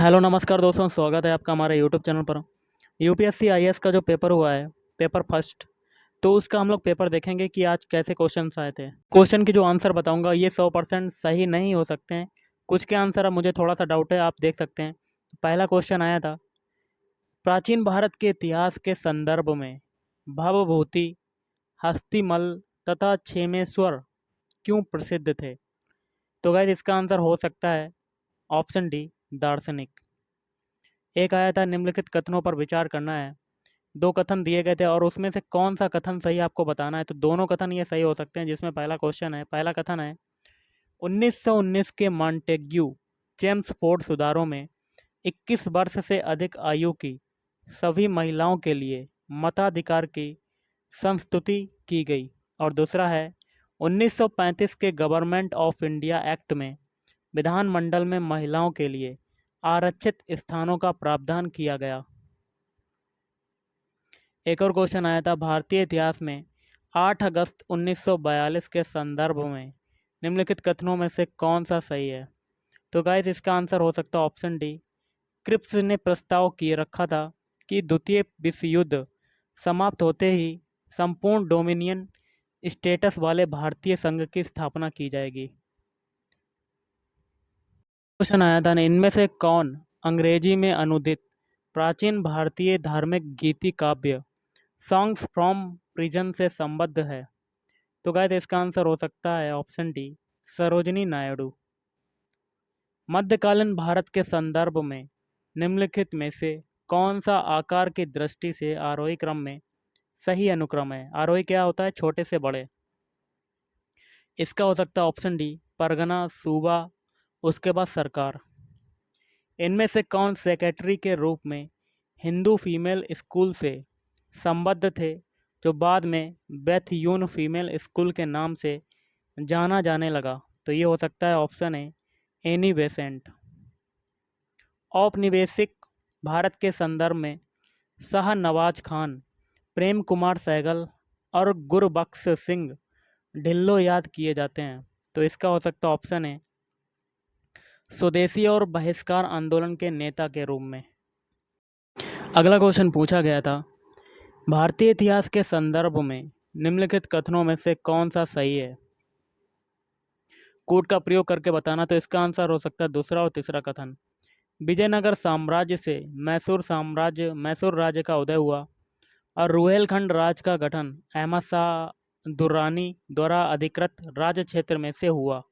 Hello नमस्कार दोस्तों, स्वागत है आपका हमारे यूट्यूब चैनल पर। यूपीएससी आईएएस का जो पेपर हुआ है, पेपर फर्स्ट, तो उसका हम लोग पेपर देखेंगे कि आज कैसे क्वेश्चंस आए थे। क्वेश्चन की जो आंसर बताऊंगा ये 100% सही नहीं हो सकते हैं। कुछ के आंसर अब मुझे थोड़ा सा डाउट है, आप देख सकते हैं। पहला क्वेश्चन आया था, प्राचीन भारत के इतिहास के संदर्भ में भवभूति, हस्तिमल तथा क्षेमेश्वर क्यों प्रसिद्ध थे? तो गाइस इसका आंसर हो सकता है ऑप्शन डी, दार्शनिक। एक आया था, निम्नलिखित कथनों पर विचार करना है। दो कथन दिए गए थे और उसमें से कौन सा कथन सही आपको बताना है। तो दोनों कथन ये सही हो सकते हैं, जिसमें पहला कथन है, 1919 के मॉन्टेग्यू चेम्सफोर्ड सुधारों में 21 वर्ष से अधिक आयु की सभी महिलाओं के लिए मताधिकार की संस्तुति की गई। और दूसरा है, 1935 के गवर्नमेंट ऑफ इंडिया एक्ट में विधानमंडल में महिलाओं के लिए आरक्षित स्थानों का प्रावधान किया गया। एक और क्वेश्चन आया था, भारतीय इतिहास में 8 अगस्त 1942 के संदर्भ में निम्नलिखित कथनों में से कौन सा सही है? तो गाइस इसका आंसर हो सकता है ऑप्शन डी, क्रिप्स ने प्रस्ताव किए रखा था कि द्वितीय विश्व युद्ध समाप्त होते ही संपूर्ण डोमिनियन स्टेटस वाले भारतीय संघ की स्थापना की जाएगी। क्वेश्चन आया था, इनमें से कौन अंग्रेजी में अनुदित प्राचीन भारतीय धार्मिक गीति काव्य सॉन्ग्स फ्रॉम प्रिजन से संबद्ध है? तो गाइस इसका आंसर हो सकता है ऑप्शन डी, सरोजिनी नायडू। मध्यकालीन भारत के संदर्भ में निम्नलिखित में से कौन सा आकार की दृष्टि से आरोही क्रम में सही अनुक्रम है? आरोही क्या होता है? छोटे से बड़े। इसका हो सकता है ऑप्शन डी, परगना, सूबा, उसके बाद सरकार। इनमें से कौन सेक्रेटरी के रूप में हिंदू फीमेल स्कूल से संबद्ध थे, जो बाद में बेथयून फीमेल स्कूल के नाम से जाना जाने लगा? तो ये हो सकता है ऑप्शन है एनी बेसेंट। औपनिवेशिक भारत के संदर्भ में शाह नवाज खान, प्रेम कुमार सहगल और गुरबख्श सिंह ढिल्लो याद किए जाते हैं। तो इसका हो सकता ऑप्शन है स्वदेशी और बहिष्कार आंदोलन के नेता के रूप में। अगला क्वेश्चन पूछा गया था, भारतीय इतिहास के संदर्भ में निम्नलिखित कथनों में से कौन सा सही है? कोड का प्रयोग करके बताना। तो इसका आंसर हो सकता है दूसरा और तीसरा कथन। विजयनगर साम्राज्य से मैसूर राज्य का उदय हुआ और रुहेलखंड राज्य का गठन अहमद शाह दुर्रानी द्वारा अधिकृत राज्य क्षेत्र में से हुआ।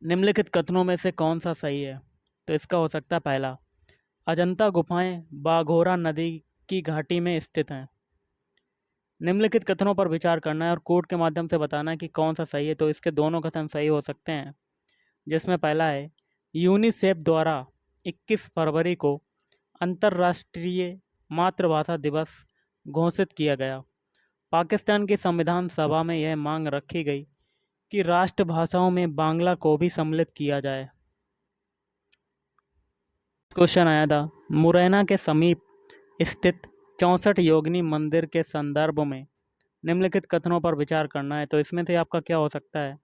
निम्नलिखित कथनों में से कौन सा सही है? तो इसका हो सकता है पहला, अजंता गुफाएं बाघोरा नदी की घाटी में स्थित हैं। निम्नलिखित कथनों पर विचार करना है और कोड के माध्यम से बताना है कि कौन सा सही है। तो इसके दोनों कथन सही हो सकते हैं, जिसमें पहला है, यूनिसेफ द्वारा 21 फरवरी को अंतर्राष्ट्रीय मातृभाषा दिवस घोषित किया गया। पाकिस्तान की संविधान सभा में यह मांग रखी गई कि राष्ट्रभाषाओं में बांग्ला को भी सम्मिलित किया जाए। क्वेश्चन आया था, मुरैना के समीप स्थित 64 योगिनी मंदिर के संदर्भ में निम्नलिखित कथनों पर विचार करना है। तो इसमें से आपका क्या हो सकता है?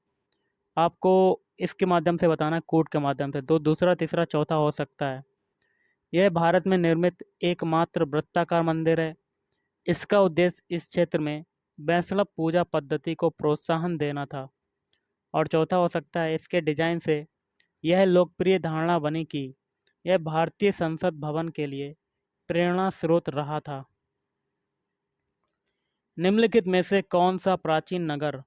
आपको इसके माध्यम से बताना है, कोड के माध्यम से। तो दूसरा, तीसरा, चौथा हो सकता है। यह भारत में निर्मित एकमात्र वृत्ताकार मंदिर है। इसका उद्देश्य इस क्षेत्र में वैष्णव पूजा पद्धति को प्रोत्साहन देना था। और चौथा हो सकता है, इसके डिजाइन से यह लोकप्रिय धारणा बनी कि यह भारतीय संसद भवन के लिए प्रेरणा स्रोत रहा था। निम्नलिखित में से कौन सा प्राचीन नगर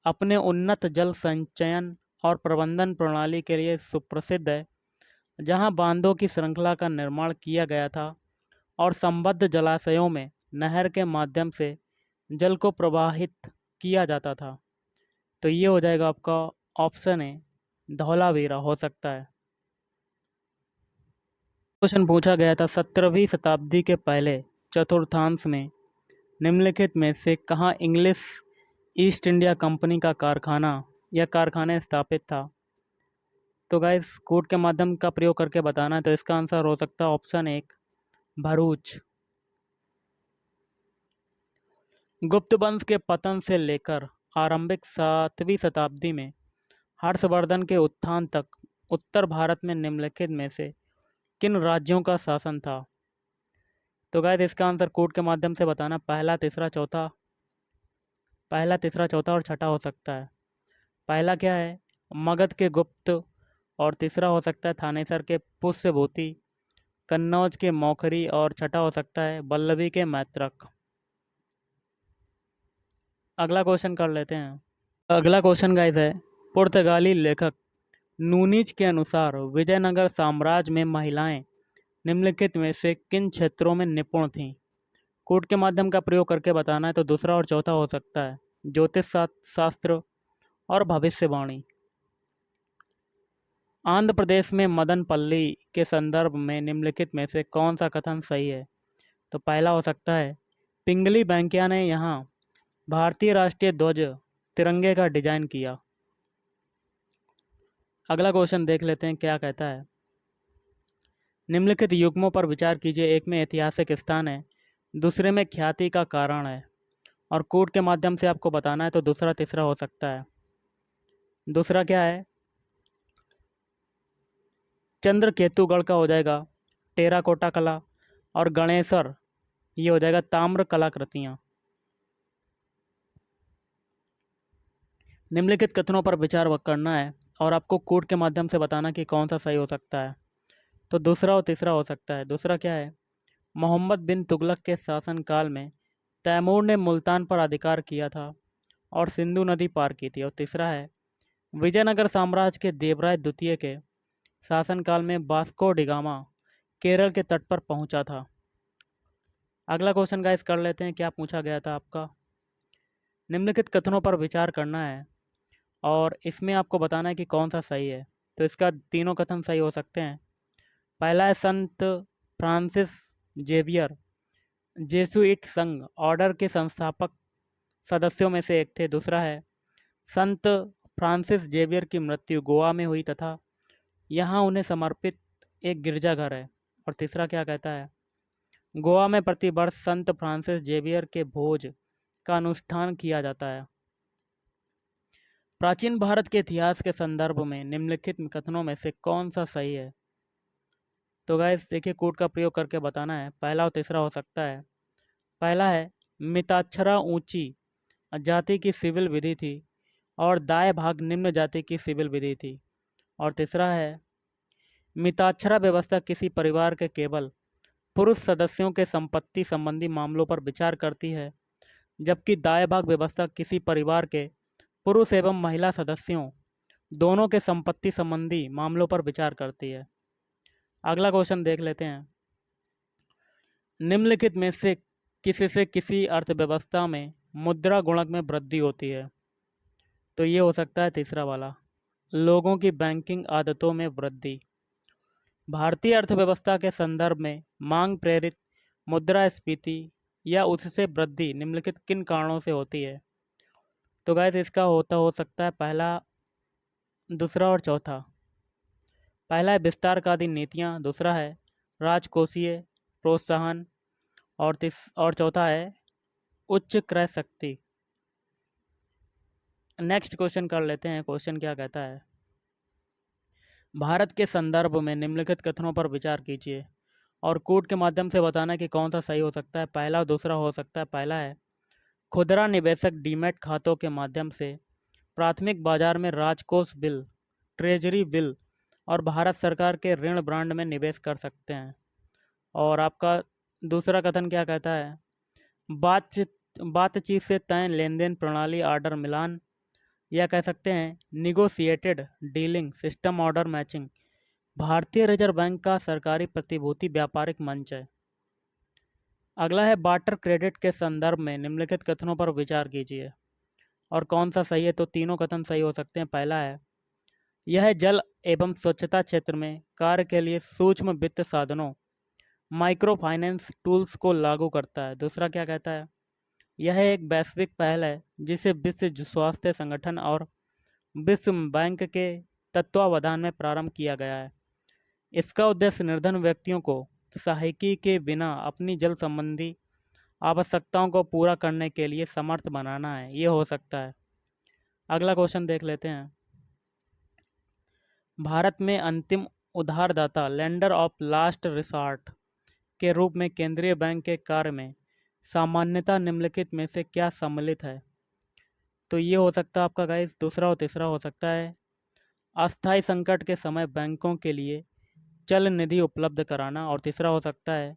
अपने उन्नत जल संचयन और प्रबंधन प्रणाली के लिए सुप्रसिद्ध है, जहां बांधों की श्रृंखला का निर्माण किया गया था और संबद्ध जलाशयों में नहर के माध्यम से जल को प्रवाहित किया जाता था? तो ये हो जाएगा आपका ऑप्शन है धौलावीरा हो सकता है। क्वेश्चन पूछा गया था, 17वीं शताब्दी के पहले चतुर्थांश में निम्नलिखित में से कहाँ इंग्लिश ईस्ट इंडिया कंपनी का कारखाना या कारखाने स्थापित था? तो गाइस कोड के माध्यम का प्रयोग करके बताना है। तो इसका आंसर हो सकता है ऑप्शन एक, भरूच। गुप्त वंश के पतन से लेकर आरंभिक 7वीं शताब्दी में हर्षवर्धन के उत्थान तक उत्तर भारत में निम्नलिखित में से किन राज्यों का शासन था? तो गाइस इसका आंसर कोड के माध्यम से बताना। पहला, तीसरा, चौथा और छठा हो सकता है। पहला क्या है? मगध के गुप्त। और तीसरा हो सकता है थानेसर के पुष्यभूति, कन्नौज के मौखरी, और छठा हो सकता है वल्लभी के मैत्रक। अगला क्वेश्चन कर लेते हैं। अगला क्वेश्चन गाइस है, पुर्तगाली लेखक नूनीज के अनुसार विजयनगर साम्राज्य में महिलाएं निम्नलिखित में से किन क्षेत्रों में निपुण थीं? कोड के माध्यम का प्रयोग करके बताना है। तो दूसरा और चौथा हो सकता है ज्योतिष शास्त्र और भविष्यवाणी। आंध्र प्रदेश में मदनपल्ली के संदर्भ में निम्नलिखित में से कौन सा कथन सही है? तो पहला हो सकता है पिंगली वेंकैया ने यहाँ भारतीय राष्ट्रीय ध्वज तिरंगे का डिजाइन किया। अगला क्वेश्चन देख लेते हैं क्या कहता है। निम्नलिखित युग्मों पर विचार कीजिए। एक में ऐतिहासिक स्थान है, दूसरे में ख्याति का कारण है, और कोड के माध्यम से आपको बताना है। तो दूसरा तीसरा हो सकता है। दूसरा क्या है? चंद्रकेतुगढ़ का हो जाएगा टेराकोटा कला, और गणेशर ये हो जाएगा ताम्र कलाकृतियाँ। निम्नलिखित कथनों पर विचार करना है और आपको कोड के माध्यम से बताना कि कौन सा सही हो सकता है। तो दूसरा और तीसरा हो सकता है। दूसरा क्या है? मोहम्मद बिन तुगलक के शासनकाल में तैमूर ने मुल्तान पर अधिकार किया था और सिंधु नदी पार की थी। और तीसरा है विजयनगर साम्राज्य के देवराय द्वितीय के शासनकाल में वास्को डिगामा केरल के तट पर पहुंचा था। अगला क्वेश्चन गाइस कर लेते हैं। क्या पूछा गया था आपका? निम्नलिखित कथनों पर विचार करना है और इसमें आपको बताना है कि कौन सा सही है। तो इसका तीनों कथन सही हो सकते हैं। पहला है संत फ्रांसिस जेवियर जेसुइट संघ ऑर्डर के संस्थापक सदस्यों में से एक थे। दूसरा है संत फ्रांसिस जेवियर की मृत्यु गोवा में हुई तथा यहाँ उन्हें समर्पित एक गिरजाघर है। और तीसरा क्या कहता है? गोवा में प्रतिवर्ष संत फ्रांसिस जेवियर के भोज का अनुष्ठान किया जाता है। प्राचीन भारत के इतिहास के संदर्भ में निम्नलिखित कथनों में से कौन सा सही है? तो गाइस देखिए कोड का प्रयोग करके बताना है। पहला और तीसरा हो सकता है। पहला है मिताक्षरा ऊंची जाति की सिविल विधि थी और दाएं भाग निम्न जाति की सिविल विधि थी। और तीसरा है मिताक्षरा व्यवस्था किसी परिवार के केवल पुरुष सदस्यों के संपत्ति संबंधी मामलों पर विचार करती है, जबकि दाएं भाग व्यवस्था किसी परिवार के पुरुष एवं महिला सदस्यों दोनों के संपत्ति संबंधी मामलों पर विचार करती है। अगला क्वेश्चन देख लेते हैं। निम्नलिखित में से किसी अर्थव्यवस्था में मुद्रा गुणक में वृद्धि होती है? तो ये हो सकता है तीसरा वाला, लोगों की बैंकिंग आदतों में वृद्धि। भारतीय अर्थव्यवस्था के संदर्भ में मांग प्रेरित मुद्रास्फीति या उससे वृद्धि निम्नलिखित किन कारणों से होती है? तो गाइस इसका हो सकता है पहला, दूसरा और चौथा। पहला है विस्तारवादी नीतियाँ, दूसरा है राजकोषीय प्रोत्साहन, और चौथा है उच्च क्रय शक्ति। नेक्स्ट क्वेश्चन कर लेते हैं। क्वेश्चन क्या कहता है? भारत के संदर्भ में निम्नलिखित कथनों पर विचार कीजिए और कोड के माध्यम से बताना कि कौन सा सही हो सकता है। पहला और दूसरा हो सकता है। पहला है खुदरा निवेशक डीमैट खातों के माध्यम से प्राथमिक बाजार में राजकोष बिल, ट्रेजरी बिल और भारत सरकार के ऋण ब्रांड में निवेश कर सकते हैं। और आपका दूसरा कथन क्या कहता है? बातचीत से तय लेन देन प्रणाली ऑर्डर मिलान, या कह सकते हैं negotiated dealing system order matching भारतीय रिजर्व बैंक का सरकारी प्रतिभूति व्यापारिक मंच है। अगला है बार्टर क्रेडिट के संदर्भ में निम्नलिखित कथनों पर विचार कीजिए और कौन सा सही है। तो तीनों कथन सही हो सकते हैं। पहला है यह जल एवं स्वच्छता क्षेत्र में कार्य के लिए सूक्ष्म वित्त साधनों माइक्रो फाइनेंस टूल्स को लागू करता है। दूसरा क्या कहता है? यह एक वैश्विक पहल है जिसे विश्व स्वास्थ्य संगठन और विश्व बैंक के तत्वावधान में प्रारंभ किया गया है। इसका उद्देश्य निर्धन व्यक्तियों को सहायकी के बिना अपनी जल संबंधी आवश्यकताओं को पूरा करने के लिए समर्थ बनाना है। ये हो सकता है। अगला क्वेश्चन देख लेते हैं। भारत में अंतिम उधारदाता लेंडर ऑफ लास्ट रिसॉर्ट के रूप में केंद्रीय बैंक के कार्य में सामान्यतः निम्नलिखित में से क्या सम्मिलित है? तो ये हो सकता है आपका गाइस, दूसरा और तीसरा हो सकता है अस्थायी संकट के समय बैंकों के लिए चल निधि उपलब्ध कराना, और तीसरा हो सकता है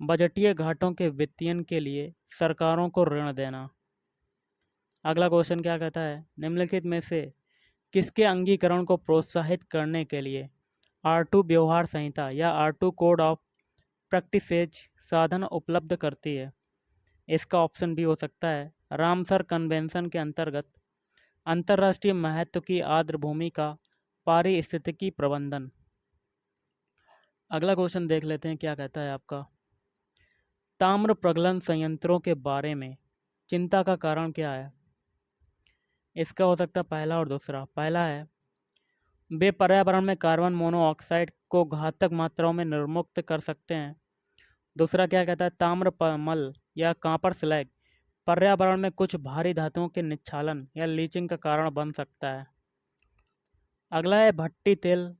बजटीय घाटों के वित्तीयन के लिए सरकारों को ऋण देना। अगला क्वेश्चन क्या कहता है, निम्नलिखित में से किसके अंगीकरण को प्रोत्साहित करने के लिए R2 व्यवहार संहिता या R2 कोड ऑफ प्रैक्टिसेज साधन उपलब्ध करती है? इसका ऑप्शन भी हो सकता है रामसर कन्वेंशन के अंतर्गत अंतर्राष्ट्रीय महत्व की आर्द्र भूमि का पारिस्थितिकी प्रबंधन। अगला क्वेश्चन देख लेते हैं क्या कहता है आपका, ताम्र प्रगलन संयंत्रों के बारे में चिंता का कारण क्या है? इसका हो सकता है पहला और दूसरा। पहला है वे पर्यावरण में कार्बन मोनोऑक्साइड को घातक मात्राओं में निर्मुक्त कर सकते हैं। दूसरा क्या कहता है, ताम्र मल या कांपर स्लैग पर्यावरण में कुछ भारी धातुओं के निच्छालन या लीचिंग का कारण बन सकता है। अगला है भट्टी तेल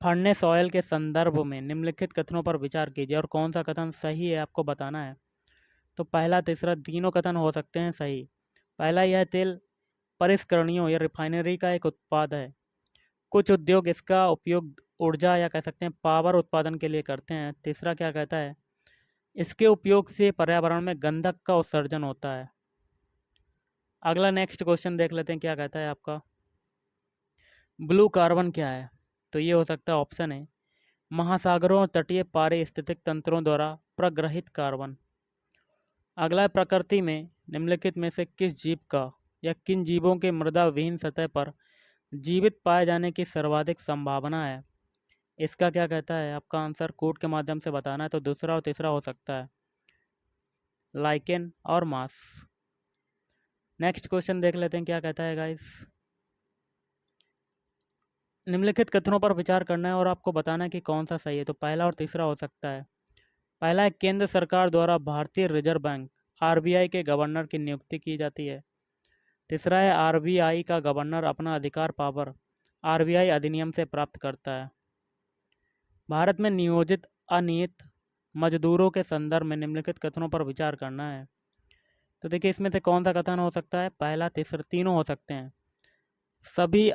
फर्नेस ऑयल के संदर्भ में निम्नलिखित कथनों पर विचार कीजिए और कौन सा कथन सही है आपको बताना है। तो पहला तीसरा तीनों कथन हो सकते हैं सही। पहला, यह तेल परिष्करणियों या रिफाइनरी का एक उत्पाद है। कुछ उद्योग इसका उपयोग ऊर्जा या कह सकते हैं पावर उत्पादन के लिए करते हैं। तीसरा क्या कहता है, इसके उपयोग से पर्यावरण में गंधक का उत्सर्जन होता है। अगला नेक्स्ट क्वेश्चन देख लेते हैं क्या कहता है आपका, ब्लू कार्बन क्या है? तो ये हो सकता है ऑप्शन है महासागरों और तटीय पारिस्थितिक तंत्रों द्वारा प्रग्रहित कार्बन। अगला है प्रकृति में निम्नलिखित में से किस जीव का या किन जीवों के मृदा विहीन सतह पर जीवित पाए जाने की सर्वाधिक संभावना है? इसका क्या कहता है आपका आंसर कोड के माध्यम से बताना है। तो दूसरा और तीसरा हो सकता है लाइकेन और मास। नेक्स्ट क्वेश्चन देख लेते हैं क्या कहता है गाइस, निम्नलिखित कथनों पर विचार करना है और आपको बताना है कि कौन सा सही है। तो पहला और तीसरा हो सकता है। पहला है केंद्र सरकार द्वारा भारतीय रिजर्व बैंक आरबीआई के गवर्नर की नियुक्ति की जाती है। तीसरा है आरबीआई का गवर्नर अपना अधिकार पावर आरबीआई अधिनियम से प्राप्त करता है। भारत में नियोजित अनियमित मजदूरों के संदर्भ में निम्नलिखित कथनों पर विचार करना है। तो देखिए इसमें से कौन सा कथन हो सकता है, पहला तीसरा तीनों हो सकते हैं। सभी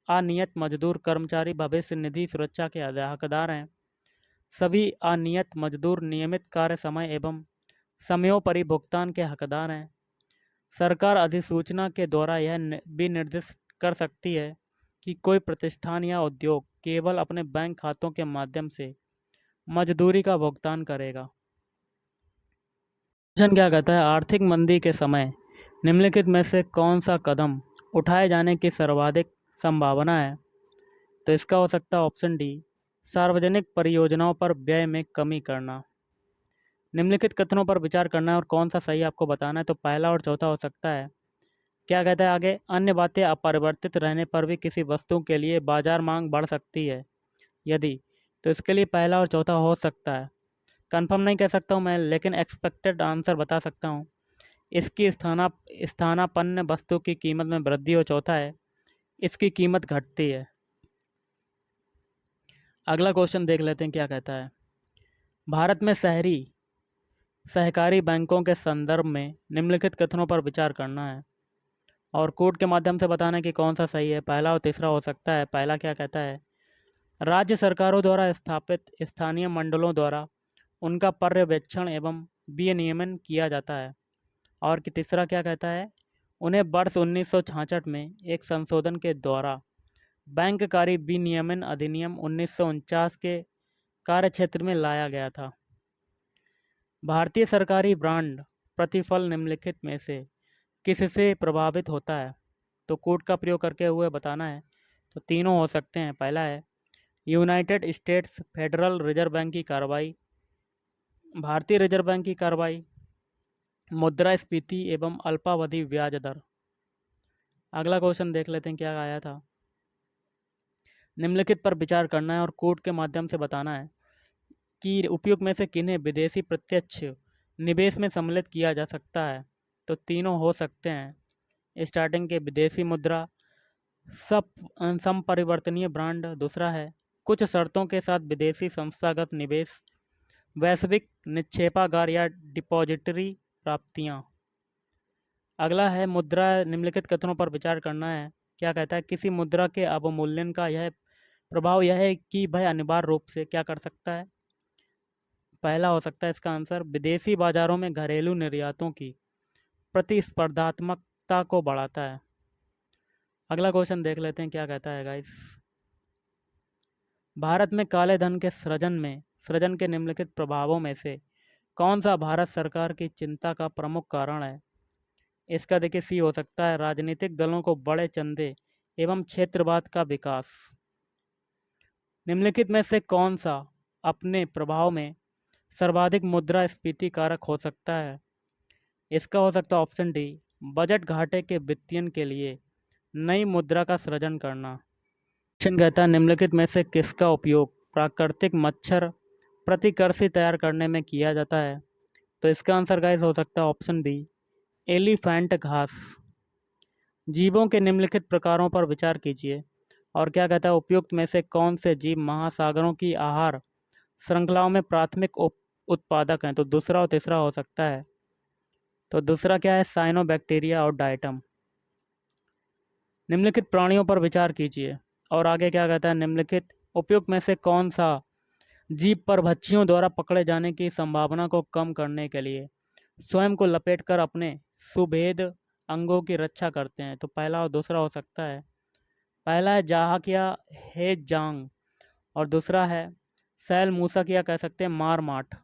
अनियत मजदूर कर्मचारी भविष्य निधि सुरक्षा के हकदार हैं। सभी अनियत मजदूर नियमित कार्य समय एवं समयोपरि भुगतान के हकदार हैं। सरकार अधिसूचना के द्वारा यह भी निर्दिष्ट कर सकती है कि कोई प्रतिष्ठान या उद्योग केवल अपने बैंक खातों के माध्यम से मजदूरी का भुगतान करेगा। क्वेश्चन क्या कहता है, आर्थिक मंदी के समय निम्नलिखित में से कौन सा कदम उठाए जाने की सर्वाधिक संभावना है? तो इसका हो सकता है ऑप्शन डी, सार्वजनिक परियोजनाओं पर व्यय में कमी करना। निम्नलिखित कथनों पर विचार करना है और कौन सा सही आपको बताना है। तो पहला और चौथा हो सकता है। क्या कहता है आगे, अन्य बातें अपरिवर्तित रहने पर भी किसी वस्तु के लिए बाजार मांग बढ़ सकती है यदि, तो इसके लिए पहला और चौथा हो सकता है। कंफर्म नहीं कह सकता हूँ मैं, लेकिन एक्सपेक्टेड आंसर बता सकता हूँ। इसकी स्थानापन्न वस्तु की कीमत में वृद्धि, और चौथा है इसकी कीमत घटती है। अगला क्वेश्चन देख लेते हैं क्या कहता है, भारत में शहरी सहकारी बैंकों के संदर्भ में निम्नलिखित कथनों पर विचार करना है और कोड के माध्यम से बताना है कि कौन सा सही है। पहला और तीसरा हो सकता है। पहला क्या कहता है, राज्य सरकारों द्वारा स्थापित स्थानीय मंडलों द्वारा उनका पर्यवेक्षण एवं विनियमन किया जाता है। और कि तीसरा क्या कहता है, उन्हें वर्ष 1966 में एक संशोधन के द्वारा बैंककारी विनियमन अधिनियम 1949 के कार्यक्षेत्र में लाया गया था। भारतीय सरकारी बांड प्रतिफल निम्नलिखित में से किससे प्रभावित होता है? तो कोड का प्रयोग करके हुए बताना है। तो तीनों हो सकते हैं। पहला है United states federal reserve bank की कार्रवाई, भारतीय रिजर्व बैंक की कार्रवाई, मुद्रास्फीति एवं अल्पावधि ब्याज दर। अगला क्वेश्चन देख लेते हैं क्या आया था, निम्नलिखित पर विचार करना है और कोड के माध्यम से बताना है कि उपयुक्त में से किन्हें विदेशी प्रत्यक्ष निवेश में सम्मिलित किया जा सकता है। तो तीनों हो सकते हैं। स्टार्टिंग के विदेशी मुद्रा, संपरिवर्तनीय ब्रांड दूसरा है, कुछ शर्तों के साथ विदेशी संस्थागत निवेश, वैश्विक निक्षेपागार या डिपॉजिटरी प्राप्तियां। अगला है मुद्रा, निम्नलिखित कथनों पर विचार करना है। क्या कहता है, किसी मुद्रा के अवमूल्यन का यह प्रभाव यह है कि वह अनिवार्य रूप से क्या कर सकता है। पहला हो सकता है इसका आंसर, विदेशी बाजारों में घरेलू निर्यातों की प्रतिस्पर्धात्मकता को बढ़ाता है। अगला क्वेश्चन देख लेते हैं क्या कहता है गाइस। भारत में काले धन के सृजन के निम्नलिखित प्रभावों में से कौन सा भारत सरकार की चिंता का प्रमुख कारण है। इसका देखिए सी हो सकता है, राजनीतिक दलों को बड़े चंदे एवं क्षेत्रवाद का विकास। निम्नलिखित में से कौन सा अपने प्रभाव में सर्वाधिक मुद्रास्फीति कारक हो सकता है। इसका हो सकता है ऑप्शन डी, बजट घाटे के वित्तीयन के लिए नई मुद्रा का सृजन करना। क्वेश्चन कहता है, निम्नलिखित में से किसका उपयोग प्राकृतिक मच्छर प्रतिकर्षी तैयार करने में किया जाता है। तो इसका आंसर गाइस हो सकता है ऑप्शन बी, एलिफेंट घास। जीवों के निम्नलिखित प्रकारों पर विचार कीजिए और क्या कहता है, उपयुक्त में से कौन से जीव महासागरों की आहार श्रृंखलाओं में प्राथमिक उत्पादक हैं। तो दूसरा और तीसरा हो सकता है। तो दूसरा क्या है, साइनोबैक्टीरिया और डायटम। निम्नलिखित प्राणियों पर विचार कीजिए और आगे क्या कहता है, निम्नलिखित उपयुक्त में से कौन सा जीव परभक्षियों द्वारा पकड़े जाने की संभावना को कम करने के लिए स्वयं को लपेटकर अपने सुभेद अंगों की रक्षा करते हैं। तो पहला और दूसरा हो सकता है। पहला है जाहकिया हेजांग और दूसरा है सैल मूसा या कह सकते हैं मारमाट।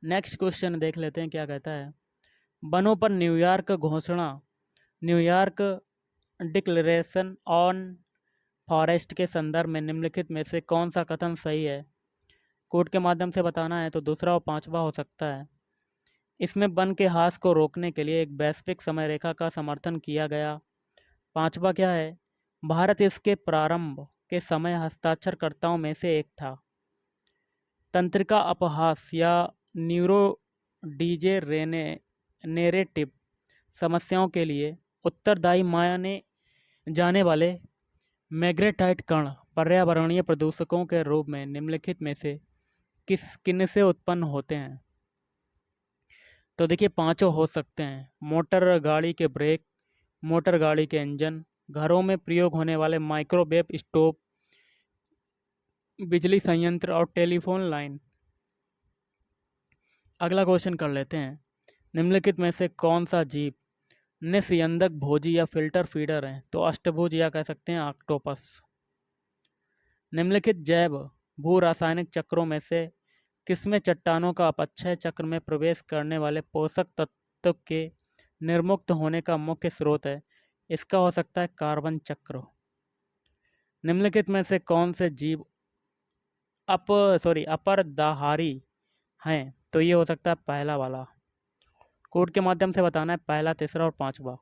नेक्स्ट क्वेश्चन देख लेते हैं क्या कहता है, वनों पर न्यूयॉर्क घोषणा, न्यूयॉर्क डिक्लेरेशन ऑन फॉरेस्ट के संदर्भ में निम्नलिखित में से कौन सा कथन सही है। कोड के माध्यम से बताना है। तो दूसरा और पांचवा हो सकता है। इसमें वन के ह्रास को रोकने के लिए एक वैश्विक समय रेखा का समर्थन किया गया। पांचवा क्या है, भारत इसके प्रारंभ के समय हस्ताक्षरकर्ताओं में से एक था। तंत्रिका अपहास या न्यूरो नेरेटिव समस्याओं के लिए उत्तरदायी माने जाने वाले मैग्नेटाइट कण पर्यावरणीय प्रदूषकों के रूप में निम्नलिखित में से किन से उत्पन्न होते हैं। तो देखिए पांचों हो सकते हैं, मोटर गाड़ी के ब्रेक, मोटर गाड़ी के इंजन, घरों में प्रयोग होने वाले माइक्रोवेव स्टोव, बिजली संयंत्र और टेलीफोन लाइन। अगला क्वेश्चन कर लेते हैं, निम्नलिखित में से कौन सा जीव निस्यंदक भोजी या फिल्टर फीडर है। तो अष्टभुज या कह सकते हैं ऑक्टोपस। निम्नलिखित जैव भू रासायनिक चक्रों में से किसमें चट्टानों का अपक्षय चक्र में प्रवेश करने वाले पोषक तत्व के निर्मुक्त होने का मुख्य स्रोत है। इसका हो सकता है कार्बन चक्र। निम्नलिखित में से कौन से जीव अपरदाहारी हैं। तो ये हो सकता है पहला वाला। कोड के माध्यम से बताना है, पहला, तीसरा और पांचवा।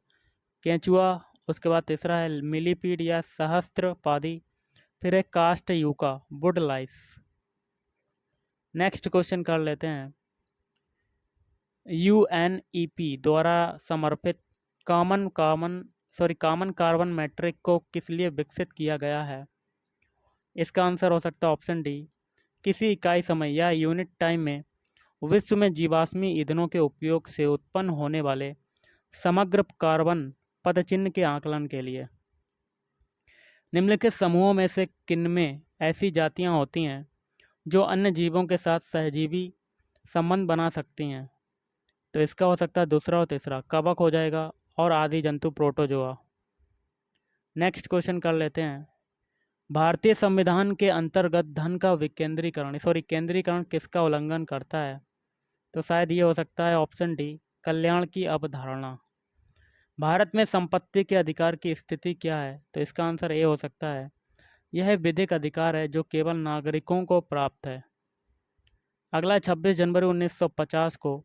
केंचुआ, उसके बाद तीसरा है मिलीपीड या सहस्त्रपादी, फिर है कास्ट यूका वुड लाइस। नेक्स्ट क्वेश्चन कर लेते हैं, यूएनईपी द्वारा समर्पित कॉमन कार्बन मैट्रिक को किस लिए विकसित किया गया है। इसका आंसर हो सकता है ऑप्शन डी, किसी इकाई समय या यूनिट टाइम में विश्व में जीवाश्मी ईंधनों के उपयोग से उत्पन्न होने वाले समग्र कार्बन पदचिह्न के आकलन के लिए। निम्नलिखित समूहों में से किनमें ऐसी जातियां होती हैं जो अन्य जीवों के साथ सहजीवी संबंध बना सकती हैं। तो इसका हो सकता है दूसरा और तीसरा, कवक हो जाएगा और आदि जंतु प्रोटोजोआ। नेक्स्ट क्वेश्चन कर लेते हैं, भारतीय संविधान के अंतर्गत धन का केंद्रीकरण किसका उल्लंघन करता है। तो शायद ये हो सकता है ऑप्शन डी, कल्याण की अवधारणा। भारत में संपत्ति के अधिकार की स्थिति क्या है। तो इसका आंसर ए हो सकता है, यह विधिक अधिकार है जो केवल नागरिकों को प्राप्त है। अगला 26 जनवरी 1950 को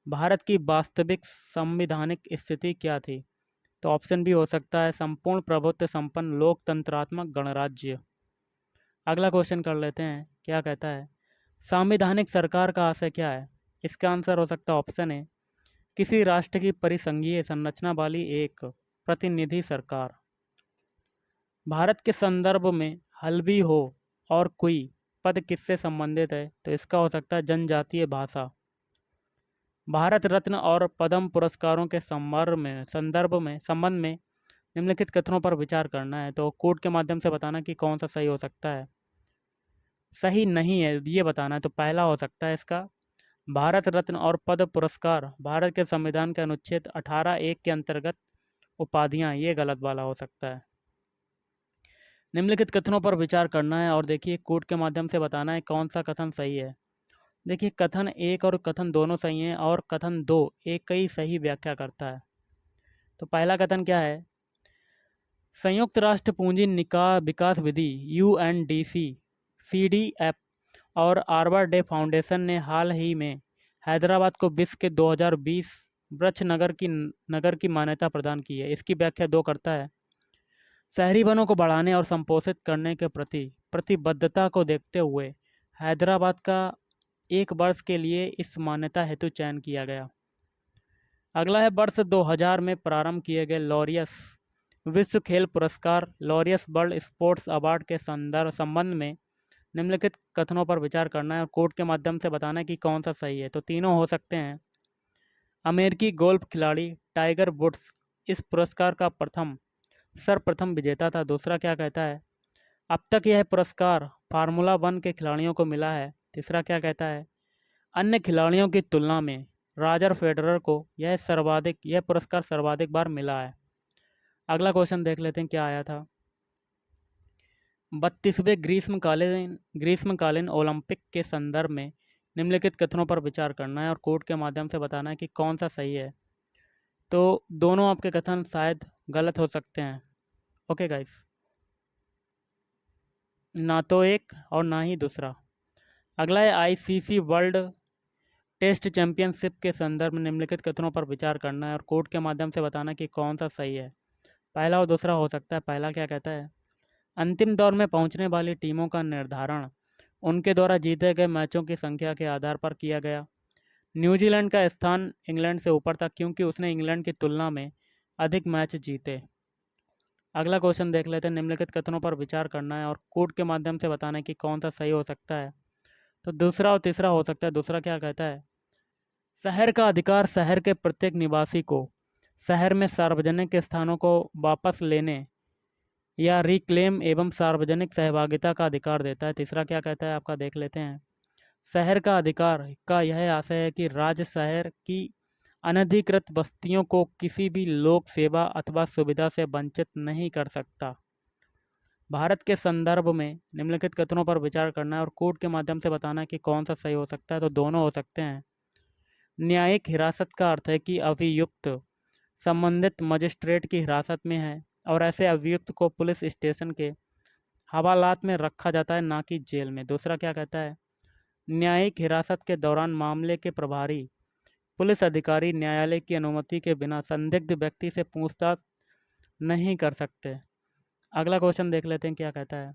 भारत की वास्तविक संवैधानिक स्थिति क्या थी। तो ऑप्शन बी हो सकता है, संपूर्ण प्रभुत्व संपन्न लोकतंत्रात्मक गणराज्य। अगला क्वेश्चन कर लेते हैं, क्या कहता है, संवैधानिक सरकार का आशय क्या है। इसका आंसर हो सकता है ऑप्शन ए, किसी राष्ट्र की परिसंघीय संरचना वाली एक प्रतिनिधि सरकार। भारत के संदर्भ में हल्बी हो और कोई पद किससे संबंधित है? तो इसका हो सकता है जनजातीय भाषा। भारत रत्न और पद्म पुरस्कारों के संबंध में निम्नलिखित कथनों पर विचार करना है। तो कोड के माध्यम से बताना कि कौन सा सही हो सकता है, सही नहीं है ये बताना है। तो पहला हो सकता है इसका, भारत रत्न और पद्म पुरस्कार भारत के संविधान के अनुच्छेद 18(1) के अंतर्गत उपाधियां, ये गलत वाला हो सकता है। निम्नलिखित कथनों पर विचार करना है और देखिए कोड के माध्यम से बताना है कौन सा कथन सही है। देखिए कथन 1 और कथन दोनों सही हैं और कथन 2 एक ही सही व्याख्या करता है। तो पहला कथन क्या है? संयुक्त राष्ट्र पूंजी निकाय विकास विधि UNDC, CDF और आर्बर डे फाउंडेशन ने हाल ही में हैदराबाद को विश्व के 2020 वृक्ष नगर की मान्यता प्रदान की है। इसकी व्याख्या 2 करता है, शहरी वनों को बढ़ाने और संपोषित करने के प्रति प्रतिबद्धता को देखते हुए हैदराबाद का 1 वर्ष के लिए इस मान्यता हेतु चयन किया गया। अगला है वर्ष 2000 में प्रारंभ किए गए लॉरियस विश्व खेल पुरस्कार लॉरियस वर्ल्ड स्पोर्ट्स अवार्ड के संबंध में निम्नलिखित कथनों पर विचार करना है और कोड के माध्यम से बताना है कि कौन सा सही है। तो तीनों हो सकते हैं। अमेरिकी गोल्फ खिलाड़ी टाइगर वुड्स इस पुरस्कार का सर्वप्रथम विजेता था। दूसरा क्या कहता है? अब तक यह पुरस्कार फार्मूला 1 के खिलाड़ियों को मिला है। तीसरा क्या कहता है? अन्य खिलाड़ियों की तुलना में रॉजर फेडरर को यह पुरस्कार सर्वाधिक बार मिला है। अगला क्वेश्चन देख लेते हैं क्या आया था। 32वें ग्रीष्मकालीन ओलंपिक के संदर्भ में निम्नलिखित कथनों पर विचार करना है और कोड के माध्यम से बताना है कि कौन सा सही है। तो दोनों आपके कथन शायद गलत हो सकते हैं। ओके गाइस, ना तो एक और ना ही दूसरा। अगला है ICC वर्ल्ड टेस्ट चैंपियनशिप के संदर्भ में निम्नलिखित कथनों पर विचार करना है और कोड के माध्यम से बताना कि कौन सा सही है। पहला और दूसरा हो सकता है। पहला क्या कहता है? अंतिम दौर में पहुंचने वाली टीमों का निर्धारण उनके द्वारा जीते गए मैचों की संख्या के आधार पर किया गया। न्यूजीलैंड का स्थान इंग्लैंड से ऊपर था क्योंकि उसने इंग्लैंड की तुलना में अधिक मैच जीते। अगला क्वेश्चन देख लेते हैं। निम्नलिखित कथनों पर विचार करना है और कोड के माध्यम से बताना है कि कौन सा सही हो सकता है। तो दूसरा और तीसरा हो सकता है। दूसरा क्या कहता है? शहर का अधिकार शहर के प्रत्येक निवासी को शहर में सार्वजनिक स्थानों को वापस लेने या रिक्लेम एवं सार्वजनिक सहभागिता का अधिकार देता है। तीसरा क्या कहता है आपका देख लेते हैं। शहर का अधिकार का यह आशय है कि राज्य शहर की अनधिकृत बस्तियों को किसी भी लोक सेवा अथवा सुविधा से वंचित नहीं कर सकता। भारत के संदर्भ में निम्नलिखित कथनों पर विचार करना है और कोड के माध्यम से बताना है कि कौन सा सही हो सकता है। तो दोनों हो सकते हैं। न्यायिक हिरासत का अर्थ है कि अभियुक्त संबंधित मजिस्ट्रेट की हिरासत में है और ऐसे अभियुक्त को पुलिस स्टेशन के हवालात में रखा जाता है, ना कि जेल में। दूसरा क्या कहता है? न्यायिक हिरासत के दौरान मामले के प्रभारी पुलिस अधिकारी न्यायालय की अनुमति के बिना संदिग्ध व्यक्ति से पूछताछ नहीं कर सकते। अगला क्वेश्चन देख लेते हैं क्या कहता है।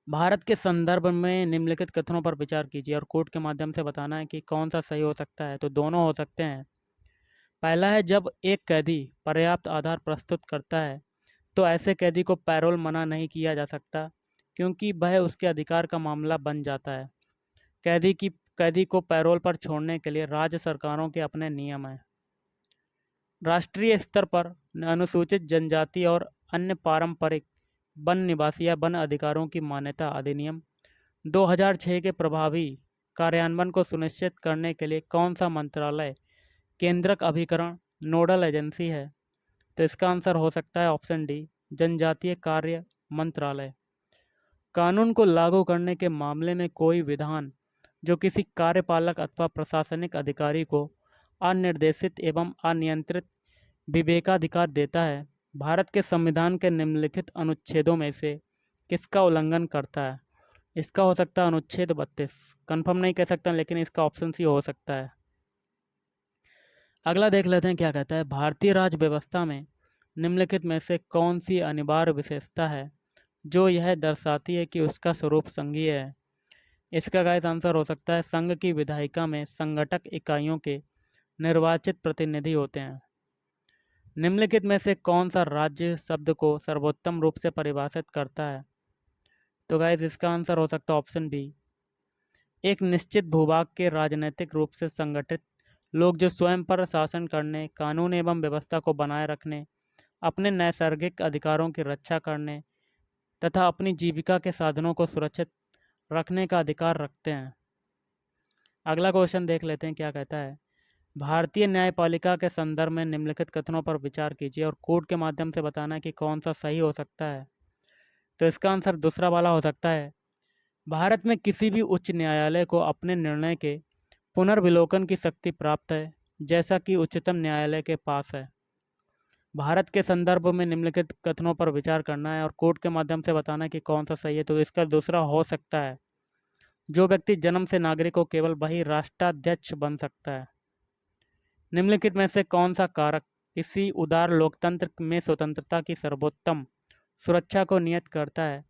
भारत के संदर्भ में निम्नलिखित कथनों पर विचार कीजिए और कोड के माध्यम से बताना है कि कौन सा सही हो सकता है। तो दोनों हो सकते हैं। पहला है, जब एक कैदी पर्याप्त आधार प्रस्तुत करता है तो ऐसे कैदी को पैरोल मना नहीं किया जा सकता क्योंकि वह उसके अधिकार का मामला बन जाता है। कैदी को पैरोल पर छोड़ने के लिए राज्य सरकारों के अपने नियम हैं। राष्ट्रीय स्तर पर अनुसूचित जनजाति और अन्य पारंपरिक वन निवासी या वन अधिकारों की मान्यता अधिनियम 2006 के प्रभावी कार्यान्वयन को सुनिश्चित करने के लिए कौन सा मंत्रालय केंद्रक अभिकरण नोडल एजेंसी है? तो इसका आंसर हो सकता है ऑप्शन डी, जनजातीय कार्य मंत्रालय। कानून को लागू करने के मामले में कोई विधान जो किसी कार्यपालक अथवा प्रशासनिक अधिकारी को अनिर्देशित एवं अनियंत्रित विवेकाधिकार देता है, भारत के संविधान के निम्नलिखित अनुच्छेदों में से किसका उल्लंघन करता है? इसका हो सकता है अनुच्छेद 32। कंफर्म नहीं कह सकता लेकिन इसका ऑप्शन सी हो सकता है। अगला देख लेते हैं क्या कहता है। भारतीय राज्य व्यवस्था में निम्नलिखित में से कौन सी अनिवार्य विशेषता है जो यह दर्शाती है कि उसका स्वरूप संघीय है? इसका गाइस आंसर हो सकता है संघ की विधायिका में संगठक इकाइयों के निर्वाचित प्रतिनिधि होते हैं। निम्नलिखित में से कौन सा राज्य शब्द को सर्वोत्तम रूप से परिभाषित करता है? तो गाइस इसका आंसर हो सकता है ऑप्शन बी, एक निश्चित भूभाग के राजनीतिक रूप से संगठित लोग जो स्वयं पर शासन करने, कानून एवं व्यवस्था को बनाए रखने, अपने नैसर्गिक अधिकारों की रक्षा करने तथा अपनी जीविका के साधनों को सुरक्षित रखने का अधिकार रखते हैं। अगला क्वेश्चन देख लेते हैं क्या कहता है। भारतीय न्यायपालिका के संदर्भ में निम्नलिखित कथनों पर विचार कीजिए और कोड के माध्यम से बताना कि कौन सा सही हो सकता है। तो इसका आंसर दूसरा वाला हो सकता है। भारत में किसी भी उच्च न्यायालय को अपने निर्णय के पुनर्विलोकन की शक्ति प्राप्त है, जैसा कि उच्चतम न्यायालय के पास है। भारत के संदर्भ में निम्नलिखित कथनों पर विचार करना है और कोड के माध्यम से बताना कि कौन सा सही है। तो इसका दूसरा हो सकता है, जो व्यक्ति जन्म से नागरिक हो केवल वही राष्ट्राध्यक्ष बन सकता है। निम्नलिखित में से कौन सा कारक किसी उदार लोकतंत्र में स्वतंत्रता की सर्वोत्तम सुरक्षा को नियत करता है?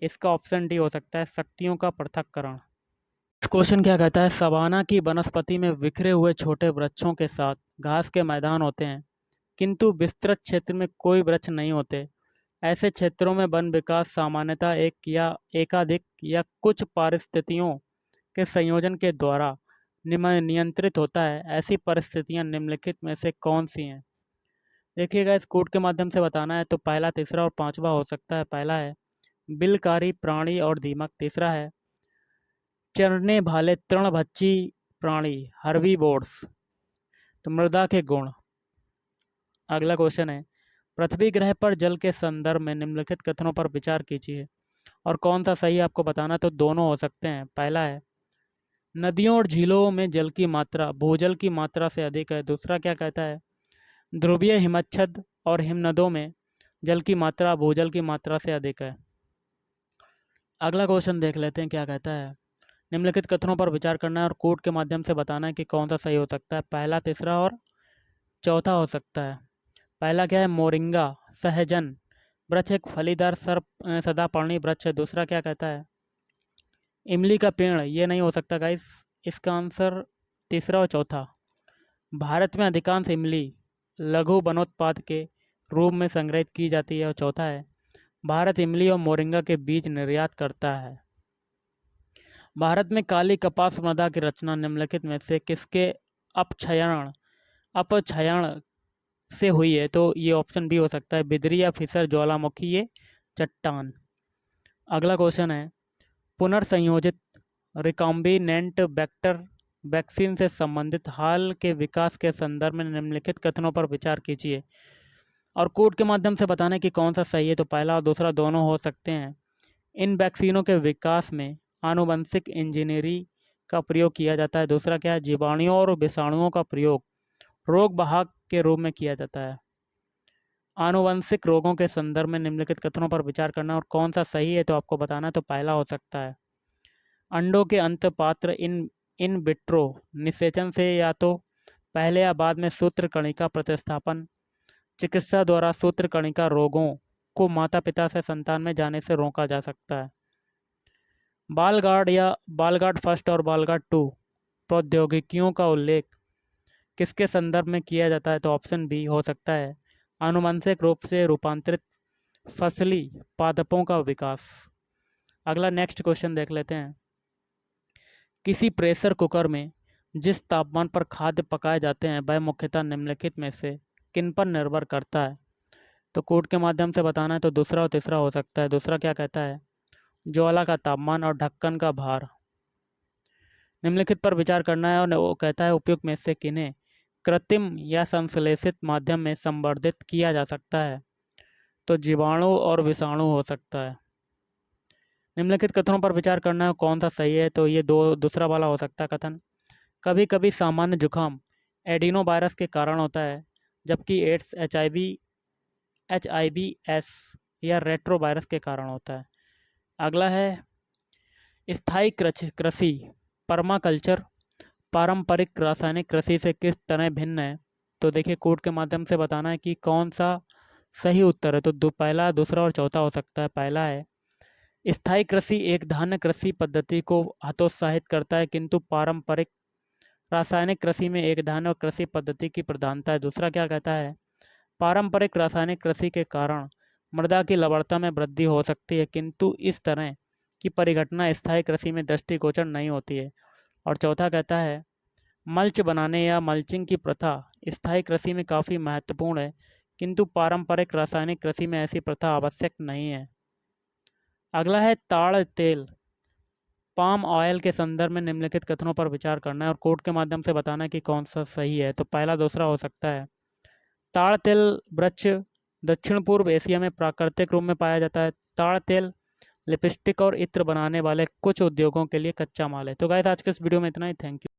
इसका ऑप्शन डी हो सकता है, शक्तियों का पृथक्करण। इस क्वेश्चन क्या कहता है, सवाना की वनस्पति में बिखरे हुए छोटे वृक्षों के साथ घास के मैदान होते हैं, किंतु विस्तृत क्षेत्र में कोई वृक्ष नहीं होते। ऐसे क्षेत्रों में वन विकास सामान्यतः एक या एकाधिक या कुछ परिस्थितियों के संयोजन के द्वारा नियंत्रित होता है। ऐसी परिस्थितियां निम्नलिखित में से कौन सी हैं? देखिएगा, इस कोड के माध्यम से बताना है तो पहला, तीसरा और पांचवा हो सकता है। पहला है बिलकारी प्राणी और दीमक। तीसरा है चरने भाले तृणभक्षी प्राणी हर्बीवोर्स। तो मृदा के गुण। अगला क्वेश्चन है पृथ्वी ग्रह पर जल के संदर्भ में निम्नलिखित कथनों पर विचार कीजिए और कौन सा सही आपको बताना। तो दोनों हो सकते हैं। पहला है नदियों और झीलों में जल की मात्रा भूजल की मात्रा से अधिक है। दूसरा क्या कहता है ध्रुवीय हिमच्छद और हिमनदों में जल की मात्रा भूजल की मात्रा से अधिक है। अगला क्वेश्चन देख लेते हैं क्या कहता है। निम्नलिखित कथनों पर विचार करना है और कोड के माध्यम से बताना है कि कौन सा सही हो सकता है। पहला, तीसरा और चौथा हो सकता है। पहला क्या है मोरिंगा सहजन वृक्ष एक फलीदार सदापर्णी वृक्ष है। दूसरा क्या कहता है इमली का पेड़, ये नहीं हो सकता गाइस। इसका आंसर तीसरा और चौथा। भारत में अधिकांश इमली लघु वनोत्पाद के रूप में संग्रहित की जाती है। और चौथा है भारत इमली और मोरिंगा के बीज निर्यात करता है। भारत में काली कपास मृदा की रचना निम्नलिखित में से किसके अपक्षयण से हुई है? तो ये ऑप्शन बी हो सकता है, बिदरी या फिसर ज्वालामुखी ये चट्टान। अगला क्वेश्चन है पुनर्संयोजित रिकॉम्बिनेंट वेक्टर वैक्सीन से संबंधित हाल के विकास के संदर्भ में निम्नलिखित कथनों पर विचार कीजिए और कोड के माध्यम से बताने कि कौन सा सही है। तो पहला और दूसरा दोनों हो सकते हैं। इन वैक्सीनों के विकास में आनुवंशिक इंजीनियरिंग का प्रयोग किया जाता है। दूसरा क्या है जीवाणुओं और विषाणुओं का प्रयोग रोग वाहक के रूप में किया जाता है। आनुवंशिक रोगों के संदर्भ में निम्नलिखित कथनों पर विचार करना और कौन सा सही है तो आपको बताना है। तो पहला हो सकता है अंडों के अंतःपात्र इन विट्रो निषेचन से या तो पहले या बाद में सूत्र कणिका प्रतिस्थापन चिकित्सा द्वारा सूत्र कणिका रोगों को माता पिता से संतान में जाने से रोका जा सकता है। बालगार्ड या बालगार्ड फर्स्ट और बालगार्ड 2 प्रौद्योगिकियों का उल्लेख किसके संदर्भ में किया जाता है? तो ऑप्शन बी हो सकता है आनुवंशिक रूप से रूपांतरित फसली पादपों का विकास। अगला नेक्स्ट क्वेश्चन देख लेते हैं। किसी प्रेशर कुकर में जिस तापमान पर खाद्य पकाए जाते हैं वह मुख्यतः निम्नलिखित में से किन पर निर्भर करता है? तो कोड के माध्यम से बताना है तो दूसरा और तीसरा हो सकता है। दूसरा क्या कहता है ज्वाला का तापमान और ढक्कन का भार। निम्नलिखित पर विचार करना है और वो कहता है उपयुक्त में से किन्हें कृत्रिम या संश्लेषित माध्यम में संवर्धित किया जा सकता है? तो जीवाणु और विषाणु हो सकता है। निम्नलिखित कथनों पर विचार करना है कौन सा सही है? तो ये दूसरा वाला हो सकता है कथन। कभी कभी सामान्य जुकाम एडिनो वायरस के कारण होता है, जबकि एड्स HIV/एस या रेट्रो वायरस के कारण होता है। अगला है स्थायी कृषि परमाकल्चर पारंपरिक रासायनिक कृषि से किस तरह भिन्न है? तो देखिए कोड के माध्यम से बताना है कि कौन सा सही उत्तर है। तो पहला, दूसरा और चौथा हो सकता है। पहला है स्थायी कृषि एक धान्य कृषि पद्धति को हतोत्साहित करता है, किंतु पारंपरिक रासायनिक कृषि में एक धान्य और कृषि पद्धति की प्रधानता है। दूसरा क्या कहता है पारंपरिक रासायनिक कृषि के कारण मृदा की लवणता में वृद्धि हो सकती है, किंतु इस तरह की परिघटना स्थायी कृषि में दृष्टिगोचर नहीं होती है। और चौथा कहता है, मल्च बनाने या मल्चिंग की प्रथा स्थायी कृषि में काफ़ी महत्वपूर्ण है, किंतु पारंपरिक रासायनिक कृषि में ऐसी प्रथा आवश्यक नहीं है। अगला है ताड़ तेल। पाम ऑयल के संदर्भ में निम्नलिखित कथनों पर विचार करना है और कोड के माध्यम से बताना है कि कौन सा सही है। तो पहला दूसरा हो सकता है। ताड़ तेल वृक्ष दक्षिण पूर्व एशिया में प्राकृतिक रूप में पाया जाता है। ताड़ तेल लिपस्टिक और इत्र बनाने वाले कुछ उद्योगों के लिए कच्चा माल है। तो गाइस, आज के इस वीडियो में इतना ही। Thank you.